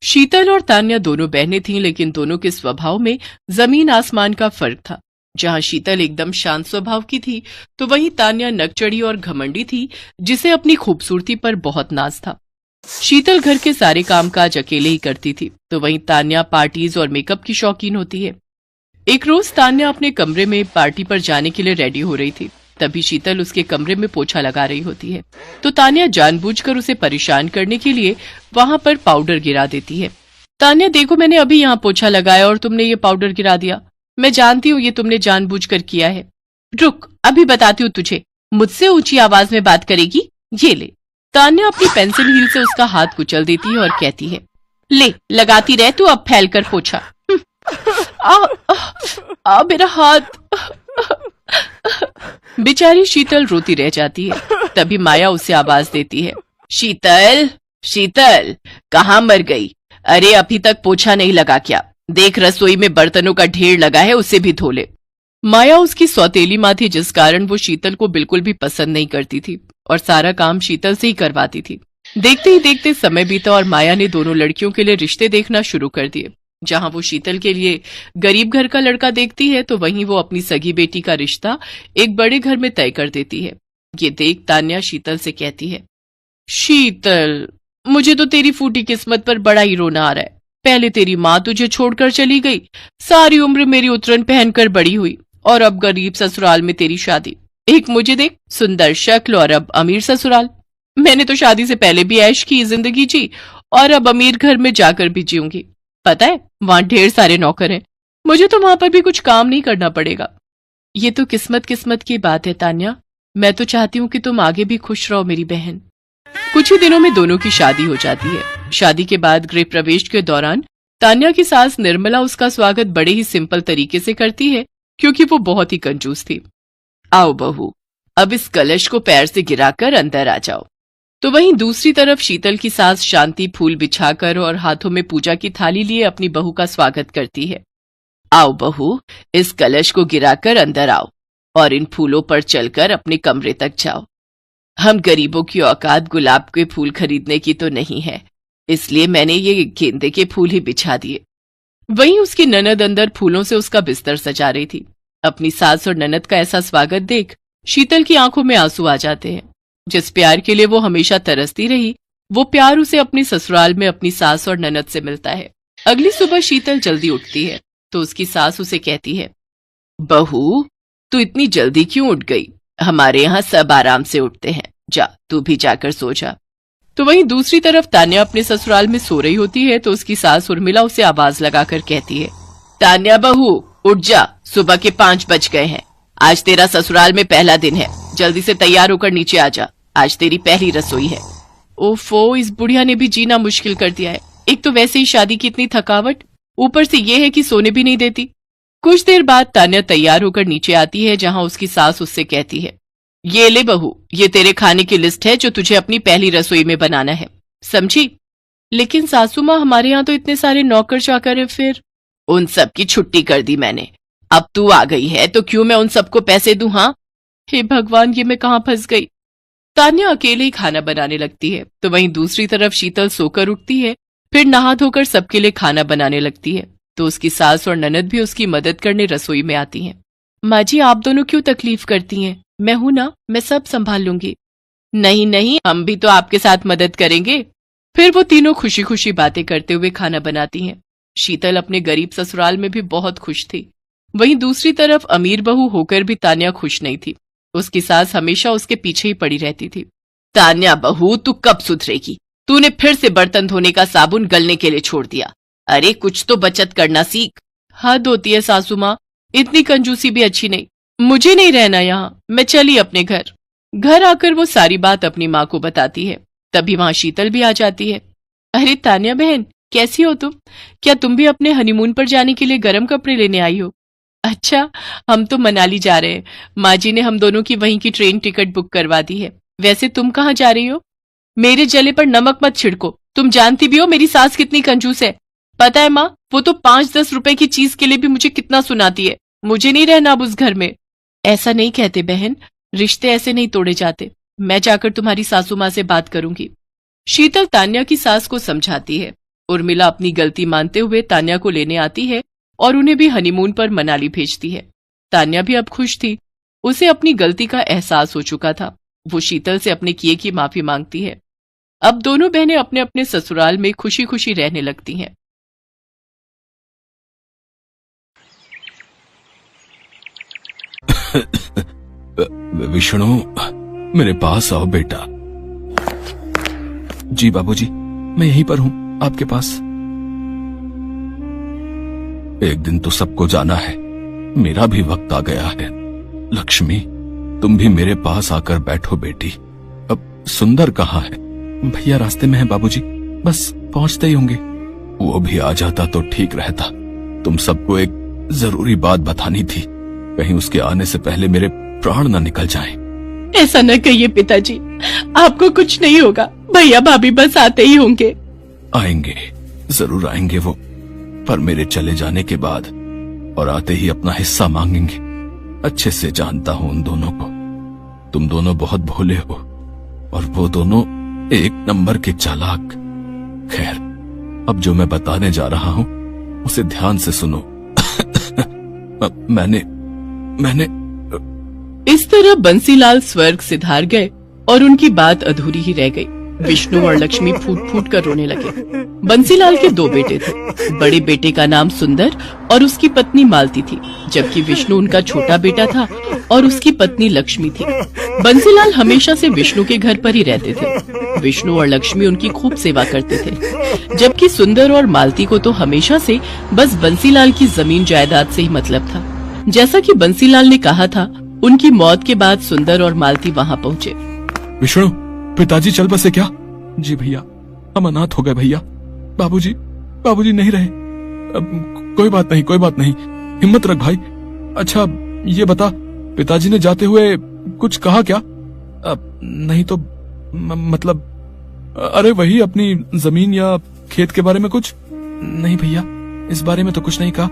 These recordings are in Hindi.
शीतल और तान्या दोनों बहनें थीं, लेकिन दोनों के स्वभाव में जमीन आसमान का फर्क था। जहां शीतल एकदम शांत स्वभाव की थी, तो वहीं तान्या नकचढ़ी और घमंडी थी, जिसे अपनी खूबसूरती पर बहुत नाज था। शीतल घर के सारे कामकाज अकेले ही करती थी, तो वहीं तान्या पार्टीज और मेकअप की शौकीन होती है। एक रोज तान्या अपने कमरे में पार्टी पर जाने के लिए रेडी हो रही थी। तभी शीतल उसके कमरे में पोछा लगा रही होती है, तो तान्या जानबूझकर उसे परेशान करने के लिए वहां पर पाउडर गिरा देती है। तान्या, देखो, मैंने अभी यहाँ पोछा लगाया और तुमने ये पाउडर गिरा दिया। मैं जानती हूँ ये तुमने जानबूझकर किया है। रुक, अभी बताती हूँ तुझे। मुझसे ऊंची आवाज में बात करेगी? ये ले। तान्या अपनी पेंसिल हील से उसका हाथ कुचल देती है और कहती है, ले लगाती रह तू अब फैल कर पोछा। मेरा हाथ। बेचारी शीतल रोती रह जाती है। तभी माया उसे आवाज देती है, शीतल, शीतल, कहाँ मर गई? अरे अभी तक पोछा नहीं लगा क्या? देख, रसोई में बर्तनों का ढेर लगा है, उसे भी धो ले। माया उसकी सौतेली माँ थी, जिस कारण वो शीतल को बिल्कुल भी पसंद नहीं करती थी और सारा काम शीतल से ही करवाती थी। देखते ही देखते समय बीता और माया ने दोनों लड़कियों के लिए रिश्ते देखना शुरू कर दिए। जहां वो शीतल के लिए गरीब घर का लड़का देखती है, तो वहीं वो अपनी सगी बेटी का रिश्ता एक बड़े घर में तय कर देती है। ये देख तान्या शीतल से कहती है, शीतल, मुझे तो तेरी फूटी किस्मत पर बड़ा ही रोना आ रहा है। पहले तेरी माँ तुझे छोड़कर चली गई, सारी उम्र मेरी उतरन पहनकर बड़ी हुई, और अब गरीब ससुराल में तेरी शादी। एक मुझे देख, सुंदर शक्ल, और अब अमीर ससुराल। मैंने तो शादी से पहले भी ऐश की जिंदगी जी, और अब अमीर घर में जाकर भी जीऊंगी। पता है, वहां ढेर सारे नौकर हैं, मुझे तो वहां पर भी कुछ काम नहीं करना पड़ेगा। ये तो किस्मत किस्मत की बात है तान्या। मैं तो चाहती हूँ कि तुम आगे भी खुश रहो मेरी बहन। कुछ ही दिनों में दोनों की शादी हो जाती है। शादी के बाद गृह प्रवेश के दौरान तान्या की सास निर्मला उसका स्वागत बड़े ही सिंपल तरीके से करती है, क्योंकि वो बहुत ही कंजूस थी। आओ बहू, अब इस कलश को पैर से गिराकर अंदर आ जाओ। तो वहीं दूसरी तरफ शीतल की सास शांति फूल बिछाकर और हाथों में पूजा की थाली लिए अपनी बहू का स्वागत करती है। आओ बहू, इस कलश को गिराकर अंदर आओ और इन फूलों पर चलकर अपने कमरे तक जाओ। हम गरीबों की औकात गुलाब के फूल खरीदने की तो नहीं है, इसलिए मैंने ये गेंदे के फूल ही बिछा दिए। वहीं उसकी ननद अंदर फूलों से उसका बिस्तर सजा रही थी। अपनी सास और ननद का ऐसा स्वागत देख शीतल की आंखों में आंसू आ जाते हैं। जिस प्यार के लिए वो हमेशा तरसती रही, वो प्यार उसे अपनी ससुराल में अपनी सास और ननद से मिलता है। अगली सुबह शीतल जल्दी उठती है, तो उसकी सास उसे कहती है, बहू, तू इतनी जल्दी क्यों उठ गई? हमारे यहाँ सब आराम से उठते हैं, जा तू भी जाकर सो जा। तो वहीं दूसरी तरफ तान्या अपने ससुराल में सो रही होती है, तो उसकी सास उर्मिला उसे आवाज लगाकर कहती है, तान्या बहू, उठ जा, सुबह के 5 बज गए हैं। आज तेरा ससुराल में पहला दिन है, जल्दी से तैयार होकर नीचे आ जा, आज तेरी पहली रसोई है। ओफो, इस बुढ़िया ने भी जीना मुश्किल कर दिया है। एक तो वैसे ही शादी की इतनी थकावट, ऊपर से ये है कि सोने भी नहीं देती। कुछ देर बाद तान्या तैयार होकर नीचे आती है, जहां उसकी सास उससे कहती है, ये ले बहू, ये तेरे खाने की लिस्ट है जो तुझे अपनी पहली रसोई में बनाना है, समझी? लेकिन सासू माँ, हमारे यहाँ तो इतने सारे नौकर चाकर है। फिर उन सब की छुट्टी कर दी मैंने। अब तू आ गई है तो क्यों मैं उन सबको पैसे दूं? हाँ, हे भगवान, ये मैं कहाँ फंस गई। तान्या अकेले ही खाना बनाने लगती है, तो वहीं दूसरी तरफ शीतल सोकर उठती है, फिर नहा धोकर सबके लिए खाना बनाने लगती है। तो उसकी सास और ननद भी उसकी मदद करने रसोई में आती हैं। माँ जी, आप दोनों क्यों तकलीफ करती हैं? मैं हूं ना, मैं सब संभाल लूंगी। नहीं नहीं, हम भी तो आपके साथ मदद करेंगे। फिर वो तीनों खुशी खुशी बातें करते हुए खाना बनाती हैं। शीतल अपने गरीब ससुराल में भी बहुत खुश थी। वहीं दूसरी तरफ अमीर बहू होकर भी तान्या खुश नहीं थी। उसकी सास हमेशा उसके पीछे ही पड़ी रहती थी। तान्या बहू, तू कब सुधरेगी? तूने फिर से बर्तन धोने का साबुन गलने के लिए छोड़ दिया। अरे कुछ तो बचत करना सीख। हद होती है सासू माँ, इतनी कंजूसी भी अच्छी नहीं। मुझे नहीं रहना यहाँ, मैं चली अपने घर। घर आकर वो सारी बात अपनी माँ को बताती है। तभी वहां शीतल भी आ जाती है। अरे तान्या बहन, कैसी हो तुम? क्या तुम भी अपने हनीमून पर जाने के लिए गर्म कपड़े लेने आई हो? अच्छा, हम तो मनाली जा रहे हैं। माँ जी ने हम दोनों की वहीं की ट्रेन टिकट बुक करवा दी है। वैसे तुम कहाँ जा रही हो? मेरे जले पर नमक मत छिड़को। तुम जानती भी हो मेरी सास कितनी कंजूस है। पता है माँ, वो तो 5-10 रुपए की चीज के लिए भी मुझे कितना सुनाती है। मुझे नहीं रहना अब उस घर में। ऐसा नहीं कहते बहन, रिश्ते ऐसे नहीं तोड़े जाते। मैं जाकर तुम्हारी सासू माँ से बात करूंगी। शीतल तान्या की सास को समझाती है। उर्मिला अपनी गलती मानते हुए तान्या को लेने आती है और उन्हें भी हनीमून पर मनाली भेजती है। तान्या भी अब खुश थी, उसे अपनी गलती का एहसास हो चुका था। वो शीतल से अपने किए की माफी मांगती है। अब दोनों बहनें अपने अपने ससुराल में खुशी खुशी रहने लगती हैं। विष्णु, मेरे पास आओ बेटा। जी बाबूजी, मैं यहीं पर हूं आपके पास। एक दिन तो सबको जाना है, मेरा भी वक्त आ गया है। लक्ष्मी, तुम भी मेरे पास आकर बैठो बेटी। अब सुंदर कहाँ है? भैया रास्ते में है बाबूजी, बस पहुंचते ही होंगे। वो भी आ जाता तो ठीक रहता। तुम सबको एक जरूरी बात बतानी थी, कहीं उसके आने से पहले मेरे प्राण न निकल जाएं। ऐसा न कहिए पिताजी, आपको कुछ नहीं होगा। भैया भाभी बस आते ही होंगे। आएंगे, जरूर आएंगे वो, पर मेरे चले जाने के बाद और आते ही अपना हिस्सा मांगेंगे। अच्छे से जानता हूं उन दोनों को। तुम दोनों बहुत भोले हो और वो दोनों एक नंबर के चालाक। खैर, अब जो मैं बताने जा रहा हूं उसे ध्यान से सुनो। मैंने इस तरह बंसीलाल स्वर्ग सिधार गए और उनकी बात अधूरी ही रह गई। विष्णु और लक्ष्मी फूट फूट कर रोने लगे। बंसीलाल के दो बेटे थे। बड़े बेटे का नाम सुंदर और उसकी पत्नी मालती थी, जबकि विष्णु उनका छोटा बेटा था और उसकी पत्नी लक्ष्मी थी। बंसीलाल हमेशा से विष्णु के घर पर ही रहते थे। विष्णु और लक्ष्मी उनकी खूब सेवा करते थे, जबकि सुंदर और मालती को तो हमेशा से बस बंसीलाल की जमीन जायदाद से ही मतलब था। जैसा कि बंसीलाल ने कहा था, उनकी मौत के बाद सुंदर और मालती वहाँ पहुँचे। विष्णु, पिताजी चल बसे क्या? जी भैया, हम अनाथ हो गए भैया। बाबूजी नहीं रहे। अब कोई बात नहीं, हिम्मत रख भाई। अच्छा ये बता, पिताजी ने जाते हुए कुछ कहा क्या? नहीं तो मतलब, अरे वही अपनी जमीन या खेत के बारे में कुछ? नहीं भैया, इस बारे में तो कुछ नहीं कहा।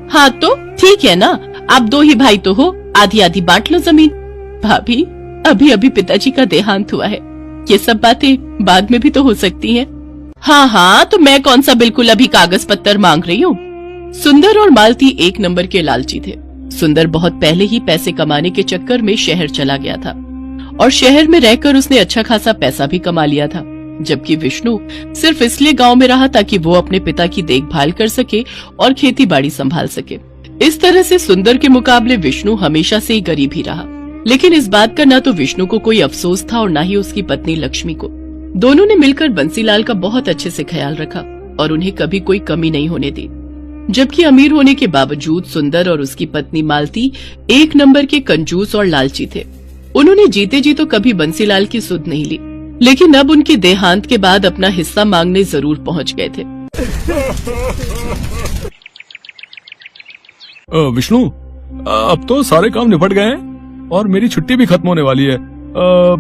हाँ तो ठीक है ना, आप दो ही भाई तो हो, आधी आधी बांट लो जमीन। भाभी, अभी अभी पिताजी का देहांत हुआ है, ये सब बातें बाद में भी तो हो सकती हैं। हाँ, तो मैं कौन सा बिल्कुल अभी कागज पत्तर मांग रही हूँ। सुंदर और मालती एक नंबर के लालची थे। सुंदर बहुत पहले ही पैसे कमाने के चक्कर में शहर चला गया था और शहर में रहकर उसने अच्छा खासा पैसा भी कमा लिया था, जबकि विष्णु सिर्फ इसलिए गांव में रहा ताकि वो अपने पिता की देखभाल कर सके और खेती बाड़ी संभाल सके। इस तरह से सुंदर के मुकाबले विष्णु हमेशा से ही गरीब ही रहा। लेकिन इस बात का न तो विष्णु को कोई अफसोस था और न ही उसकी पत्नी लक्ष्मी को। दोनों ने मिलकर बंसीलाल का बहुत अच्छे से ख्याल रखा और उन्हें कभी कोई कमी नहीं होने दी। जबकि अमीर होने के बावजूद सुंदर और उसकी पत्नी मालती एक नंबर के कंजूस और लालची थे। उन्होंने जीते जी तो कभी बंसीलाल की सुध नहीं ली, लेकिन अब उनके देहांत के बाद अपना हिस्सा मांगने जरूर पहुंच गए थे। विष्णु, अब तो सारे काम निपट गए हैं और मेरी छुट्टी भी खत्म होने वाली है।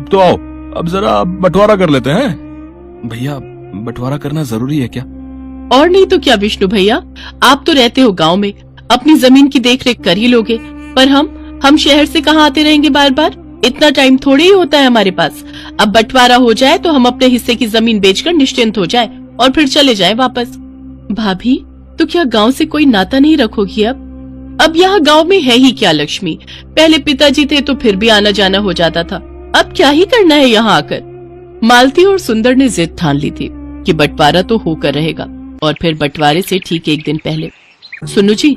तो आओ, अब जरा बंटवारा कर लेते हैं। भैया, बंटवारा करना जरूरी है क्या? और नहीं तो क्या विष्णु भैया, आप तो रहते हो गांव में, अपनी जमीन की देखरेख कर ही लोगे, पर हम शहर से कहाँ आते रहेंगे बार बार। इतना टाइम थोड़ी ही होता है हमारे पास। अब बंटवारा हो जाए तो हम अपने हिस्से की जमीन बेचकर निश्चिंत हो जाए और फिर चले जाए वापस। भाभी, तो क्या गांव से कोई नाता नहीं रखोगी? अब यहाँ गांव में है ही क्या लक्ष्मी, पहले पिताजी थे तो फिर भी आना जाना हो जाता था, अब क्या ही करना है यहाँ आकर। मालती और सुंदर ने जिद ठान ली थी कि बंटवारा तो होकर रहेगा, और फिर बंटवारे से ठीक एक दिन पहले। सुनो जी।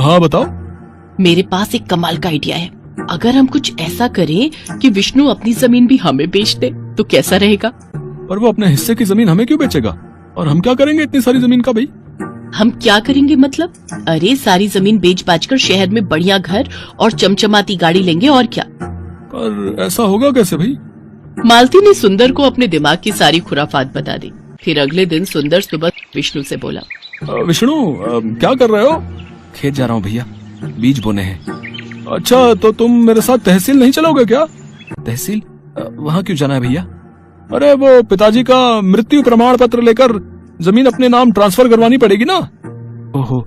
हाँ बताओ। मेरे पास एक कमाल का आइडिया है। अगर हम कुछ ऐसा करें कि विष्णु अपनी जमीन भी हमें बेच दे तो कैसा रहेगा? पर वो अपने हिस्से की जमीन हमें क्यों बेचेगा? और हम क्या करेंगे इतनी सारी जमीन का भाई? हम क्या करेंगे मतलब? अरे सारी जमीन बेच बाच कर शहर में बढ़िया घर और चमचमाती गाड़ी लेंगे, और क्या। पर ऐसा होगा कैसे भाई? मालती ने सुंदर को अपने दिमाग की सारी खुराफात बता दी। फिर अगले दिन सुंदर सुबह विष्णु से बोला, विष्णु क्या कर रहे हो? खेत जा रहा हूँ भैया, बीज बोने हैं। अच्छा, तो तुम मेरे साथ तहसील नहीं चलोगे क्या? तहसील? वहाँ क्यों जाना है भैया? अरे वो पिताजी का मृत्यु प्रमाण पत्र लेकर जमीन अपने नाम ट्रांसफर करवानी पड़ेगी ना। ओहो,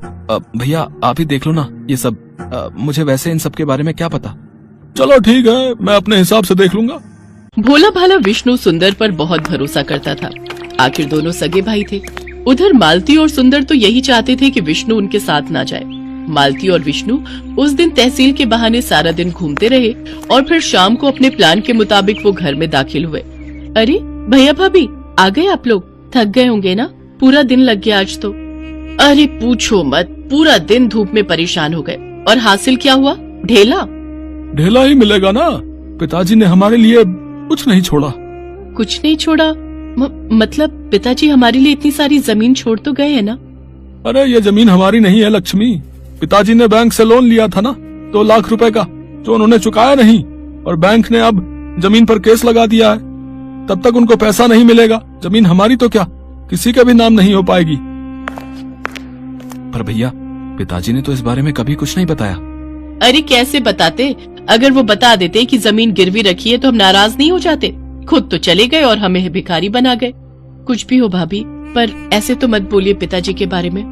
भैया आप ही देख लो ना ये सब, मुझे वैसे इन सब के बारे में क्या पता। चलो ठीक है, मैं अपने हिसाब से देख लूंगा। भोला भाला विष्णु सुंदर पर बहुत भरोसा करता था। आखिर दोनों सगे भाई थे। उधर मालती और सुंदर तो यही चाहते थे कि विष्णु उनके साथ ना जाए। मालती और विष्णु उस दिन तहसील के बहाने सारा दिन घूमते रहे और फिर शाम को अपने प्लान के मुताबिक वो घर में दाखिल हुए। अरे भैया भाभी आ गए आप लोग? थक गए होंगे ना, पूरा दिन लग गया आज तो। अरे पूछो मत, पूरा दिन धूप में परेशान हो गए। और हासिल क्या हुआ? ढेला ढेला ही मिलेगा ना, पिताजी ने हमारे लिए कुछ नहीं छोड़ा। कुछ नहीं छोड़ा? मतलब पिताजी हमारे लिए इतनी सारी जमीन छोड़ तो गए हैं ना? अरे ये जमीन हमारी नहीं है लक्ष्मी, पिताजी ने बैंक से लोन लिया था ना 2 लाख रुपए का, जो उन्होंने चुकाया नहीं, और बैंक ने अब जमीन पर केस लगा दिया है। तब तक उनको पैसा नहीं मिलेगा। जमीन हमारी तो क्या, किसी का भी नाम नहीं हो पाएगी। पर भैया, पिताजी ने तो इस बारे में कभी कुछ नहीं बताया। अरे कैसे बताते? अगर वो बता देते कि जमीन गिरवी रखी है तो हम नाराज नहीं हो जाते? खुद तो चले गए और हमें भिखारी बना गए। कुछ भी हो भाभी, पर ऐसे तो मत बोलिए पिताजी के बारे में।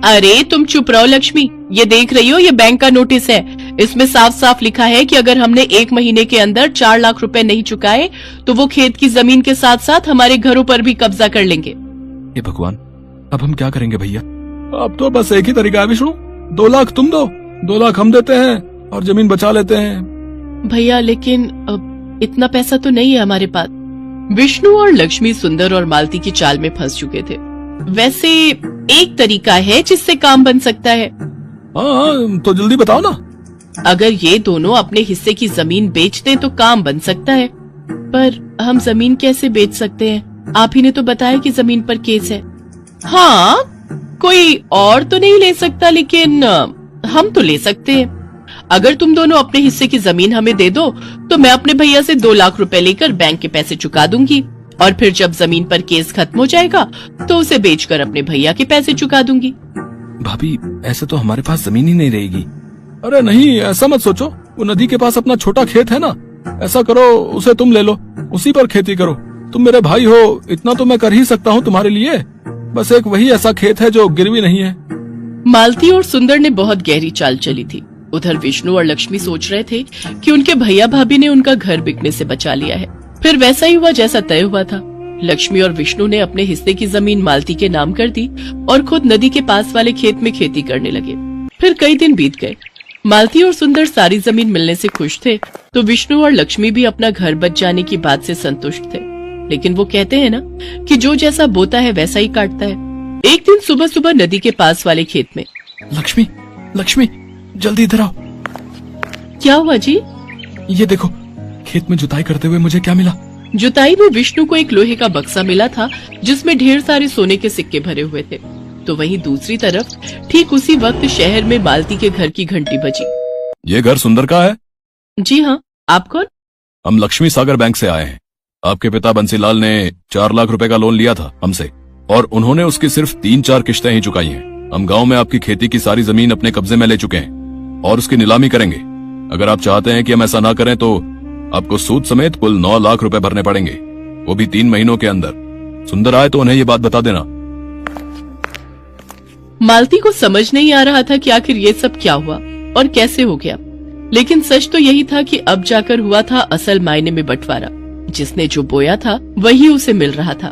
अरे तुम चुप रहो लक्ष्मी, ये देख रही हो, ये बैंक का नोटिस है। इसमें साफ साफ लिखा है कि अगर हमने 1 महीने के अंदर 4 लाख रुपए नहीं चुकाए तो वो खेत की जमीन के साथ साथ हमारे घरों पर भी कब्जा कर लेंगे। हे भगवान, अब हम क्या करेंगे भैया? अब तो बस एक ही तरीका है विष्णु, 2 लाख तुम दो, 2 लाख हम देते हैं और जमीन बचा लेते हैं। भैया लेकिन इतना पैसा तो नहीं है हमारे पास। विष्णु और लक्ष्मी सुंदर और मालती की चाल में फंस चुके थे। वैसे एक तरीका है जिससे काम बन सकता है। हाँ, तो जल्दी बताओ ना। अगर ये दोनों अपने हिस्से की जमीन बेच दें तो काम बन सकता है। पर हम जमीन कैसे बेच सकते हैं? आप ही ने तो बताया कि जमीन पर केस है। हाँ, कोई और तो नहीं ले सकता, लेकिन हम तो ले सकते हैं। अगर तुम दोनों अपने हिस्से की जमीन हमें दे दो तो मैं अपने भैया से 2 लाख रुपए लेकर बैंक के पैसे चुका दूंगी, और फिर जब जमीन पर केस खत्म हो जाएगा तो उसे बेचकर अपने भैया के पैसे चुका दूंगी। भाभी, ऐसे तो हमारे पास जमीन ही नहीं रहेगी। अरे नहीं, ऐसा मत सोचो। वो नदी के पास अपना छोटा खेत है ना, ऐसा करो उसे तुम ले लो, उसी पर खेती करो। तुम मेरे भाई हो, इतना तो मैं कर ही सकता हूँ तुम्हारे लिए। बस एक वही ऐसा खेत है जो गिरवी नहीं है। मालती और सुंदर ने बहुत गहरी चाल चली थी। उधर विष्णु और लक्ष्मी सोच रहे थे कि उनके भैया भाभी ने उनका घर बिकने से बचा लिया है। फिर वैसा ही हुआ जैसा तय हुआ था। लक्ष्मी और विष्णु ने अपने हिस्से की जमीन मालती के नाम कर दी और खुद नदी के पास वाले खेत में खेती करने लगे। फिर कई दिन बीत गए। मालती और सुंदर सारी जमीन मिलने से खुश थे, तो विष्णु और लक्ष्मी भी अपना घर बच जाने की बात से संतुष्ट थे। लेकिन वो कहते हैं ना कि जो जैसा बोता है वैसा ही काटता है। एक दिन सुबह सुबह नदी के पास वाले खेत में, लक्ष्मी, लक्ष्मी, जल्दी इधर आओ। क्या हुआ जी? ये देखो, खेत में जुताई करते हुए मुझे क्या मिला? जुताई में विष्णु को एक लोहे का बक्सा मिला था जिसमें ढेर सारे सोने के सिक्के भरे हुए थे। तो वहीं दूसरी तरफ ठीक उसी वक्त शहर में मालती के घर की घंटी बजी। ये घर सुंदर का है? जी हाँ, आप कौन? हम लक्ष्मी सागर बैंक से आए हैं। आपके पिता बंसीलाल ने 4 लाख रुपए का लोन लिया था हमसे, और उन्होंने उसकी सिर्फ 3-4 किश्तें ही चुकाई हैं। हम गांव में आपकी खेती की सारी जमीन अपने कब्जे में ले चुके हैं और उसकी नीलामी करेंगे। अगर आप चाहते हैं कि हम ऐसा ना करें तो आपको सूद समेत कुल 9 लाख रुपए भरने पड़ेंगे, वो भी 3 महीनों के अंदर। सुंदर आए तो उन्हें ये बात बता देना। मालती को समझ नहीं आ रहा था कि आखिर ये सब क्या हुआ और कैसे हो गया, लेकिन सच तो यही था कि अब जाकर हुआ था असल मायने में बंटवारा। जिसने जो बोया था वही उसे मिल रहा था।